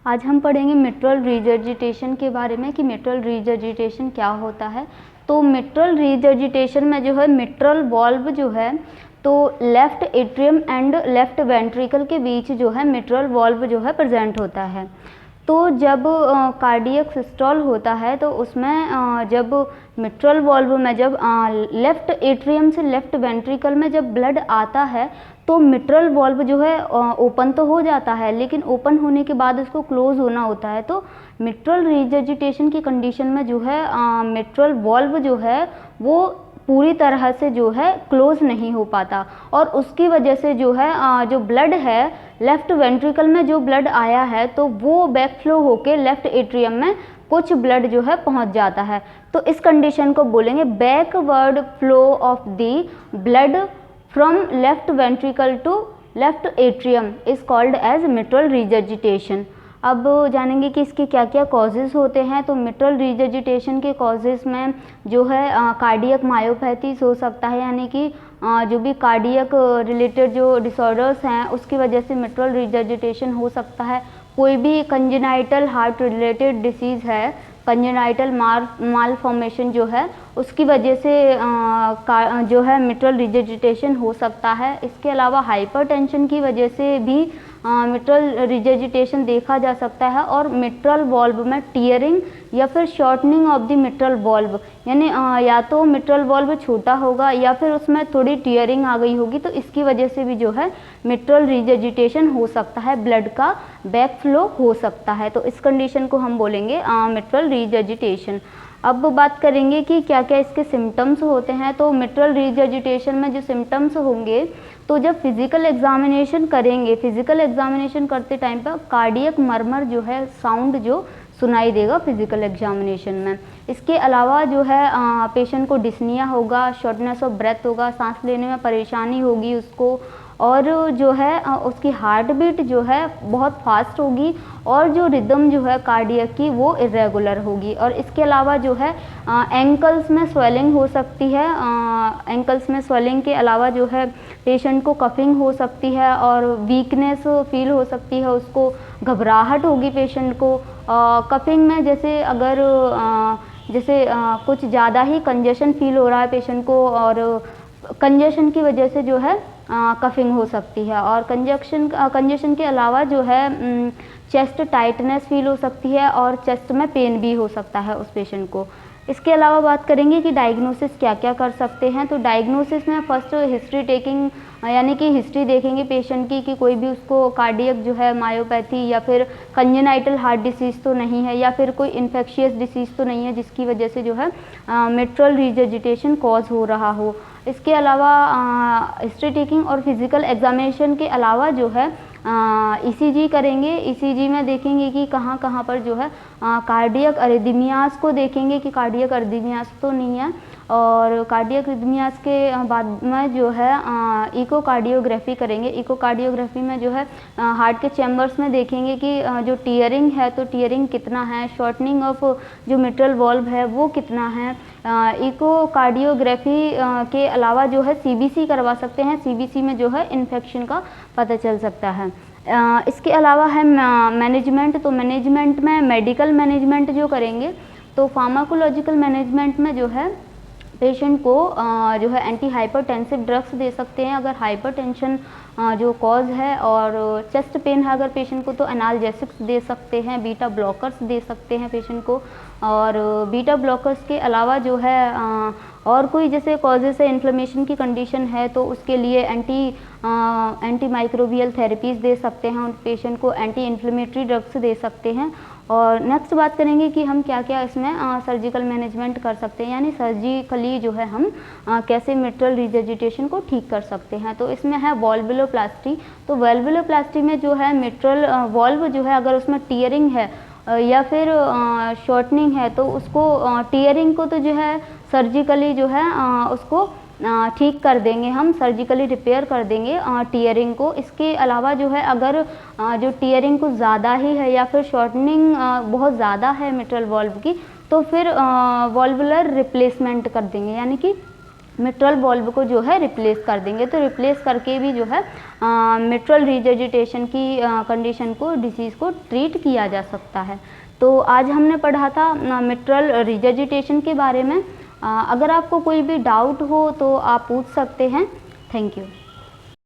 आज हम पढ़ेंगे मिट्रल रिजर्जिटेशन के बारे में कि मिट्रल रिजर्जिटेशन क्या होता है। तो मिट्रल रिजर्जिटेशन में जो है मिट्रल वॉल्व जो है तो left atrium and left ventricle के बीच जो है मिट्रल वॉल्व जो है प्रेजेंट होता है। तो जब कार्डियक सिस्टोल होता है तो उसमें जब मिट्रल वॉल्व में जब लेफ्ट एट्रियम से लेफ्ट वेंट्रिकल में जब ब्लड आता है तो मिट्रल वॉल्व जो है ओपन तो हो जाता है, लेकिन ओपन होने के बाद उसको क्लोज होना होता है। तो मिट्रल रिजर्जिटेशन की कंडीशन में जो है मिट्रल वॉल्व जो है वो पूरी तरह से जो है क्लोज नहीं हो पाता और उसकी वजह से जो है जो ब्लड है लेफ्ट वेंट्रिकल में जो ब्लड आया है तो वो बैक फ्लो होके लेफ्ट एट्रियम में कुछ ब्लड जो है पहुंच जाता है। तो इस कंडीशन को बोलेंगे backward flow of the blood from left ventricle to left atrium is called as mitral regurgitation. अब जानेंगे कि इसके क्या क्या कॉजेज़ होते हैं। तो मिट्रल रिजर्जिटेशन के कॉजेज़ में जो है कार्डियक मायोपैथीज हो सकता है, यानी कि जो भी कार्डियक रिलेटेड जो डिसऑर्डर्स हैं उसकी वजह से मिट्रल रिजर्जिटेशन हो सकता है। कोई भी कंजेनाइटल हार्ट रिलेटेड डिसीज़ है, कंजेनाइटल मालफॉर्मेशन जो है उसकी वजह से जो है मिट्रल रिजर्जिटेशन हो सकता है। इसके अलावा हाइपरटेंशन की वजह से भी मिट्रल रिजर्जिटेशन देखा जा सकता है और मिट्रल वॉल्व में टीयरिंग या फिर shortening of the mitral valve, यानी या तो मिट्रल वॉल्व छोटा होगा या फिर उसमें थोड़ी टीयरिंग आ गई होगी, तो इसकी वजह से भी जो है मिट्रल रिजर्जिटेशन हो सकता है, ब्लड का बैक फ्लो हो सकता है। तो इस कंडीशन को हम बोलेंगे मिट्रल रिजर्जिटेशन। अब बात करेंगे कि क्या क्या इसके सिम्टम्स होते हैं। तो मिट्रल रिजर्जिटेशन में जो सिम्टम्स होंगे तो जब फिजिकल एग्जामिनेशन करेंगे, फिजिकल एग्जामिनेशन करते टाइम पर कार्डियक मरमर जो है साउंड जो सुनाई देगा फिजिकल एग्जामिनेशन में। इसके अलावा जो है पेशेंट को डिस्निया होगा, शॉर्टनेस ऑफ ब्रेथ होगा, सांस लेने में परेशानी होगी उसको, और जो है उसकी हार्ट बीट जो है बहुत फास्ट होगी और जो रिदम जो है कार्डियक की वो इरेगुलर होगी। और इसके अलावा जो है एंकल्स में स्वेलिंग हो सकती है। एंकल्स में स्वेलिंग के अलावा जो है पेशेंट को कफिंग हो सकती है और वीकनेस फील हो सकती है, उसको घबराहट होगी पेशेंट को। कफिंग में जैसे अगर कुछ ज़्यादा ही कंजेशन फील हो रहा है पेशेंट को और कंजेशन की वजह से जो है कफिंग हो सकती है। और कंजेशन के अलावा जो है चेस्ट टाइटनेस फील हो सकती है और चेस्ट में पेन भी हो सकता है उस पेशेंट को। इसके अलावा बात करेंगे कि डायग्नोसिस क्या क्या कर सकते हैं। तो डायग्नोसिस में फर्स्ट हिस्ट्री टेकिंग, यानी कि हिस्ट्री देखेंगे पेशेंट की कि कोई भी उसको कार्डियक जो है मायोपैथी या फिर कंजेनाइटल हार्ट डिसीज़ तो नहीं है या फिर कोई इन्फेक्शियस डिसीज़ तो नहीं है जिसकी वजह से जो है मिट्रल रिजर्जिटेशन कॉज हो रहा हो। इसके अलावा हिस्ट्री टेकिंग और फिजिकल एग्जामिनेशन के अलावा जो है ईसीजी करेंगे। ईसीजी में देखेंगे कि कहाँ कहाँ पर जो है कार्डियक अरिदमियास को देखेंगे कि कार्डियक अरिदमियास तो नहीं है, और कार्डियक अरिदमियास के बाद में जो है इकोकार्डियोग्राफी करेंगे। इकोकार्डियोग्राफी में जो है हार्ट के चैम्बर्स में देखेंगे कि जो टीयरिंग है तो टीयरिंग कितना है, शॉर्टनिंग ऑफ जो मिट्रल वॉल्व है वो कितना है। इकोकार्डियोग्राफी के अलावा जो है सीबीसी करवा सकते हैं। सीबीसी में जो है इन्फेक्शन का पता चल सकता है। इसके अलावा है मैनेजमेंट। तो मैनेजमेंट में मेडिकल मैनेजमेंट जो करेंगे तो फार्माकोलॉजिकल मैनेजमेंट में जो है पेशेंट को जो है एंटी हाइपरटेंसिव ड्रग्स दे सकते हैं अगर हाइपरटेंशन जो कॉज है, और चेस्ट पेन है अगर पेशेंट को तो एनाल्जेसिक्स दे सकते हैं, बीटा ब्लॉकर्स दे सकते हैं पेशेंट को। और बीटा ब्लॉकर्स के अलावा जो है और कोई जैसे कॉजेस है इन्फ्लेमेशन की कंडीशन है तो उसके लिए एंटी माइक्रोबियल थेरेपीज़ दे सकते हैं, उन पेशेंट को एंटी इन्फ्लेमेटरी ड्रग्स दे सकते हैं। और नेक्स्ट बात करेंगे कि हम क्या क्या इसमें सर्जिकल मैनेजमेंट कर सकते हैं, यानी सर्जिकली जो है हम कैसे मिट्रल रिजर्जिटेशन को ठीक कर सकते हैं। तो इसमें है वॉल्वुलोप्लास्टी। तो वॉल्वुलोप्लास्टी में जो है मिट्रल वॉल्व जो है अगर उसमें टीयरिंग है या फिर शॉर्टनिंग है तो उसको टीयरिंग को तो जो है सर्जिकली जो है उसको ठीक कर देंगे, हम सर्जिकली रिपेयर कर देंगे टीयरिंग को। इसके अलावा जो है अगर जो टीयरिंग को ज़्यादा ही है या फिर शॉर्टनिंग बहुत ज़्यादा है मिट्रल वॉल्व की तो फिर वॉल्वुलर रिप्लेसमेंट कर देंगे, यानी कि मिट्रल वॉल्व को जो है रिप्लेस कर देंगे। तो रिप्लेस करके भी जो है मिट्रल रिजर्जिटेशन की कंडीशन को, डिसीज़ को ट्रीट किया जा सकता है। तो आज हमने पढ़ा था मिट्रल रिजर्जिटेशन के बारे में। अगर आपको कोई भी डाउट हो तो आप पूछ सकते हैं। Thank you.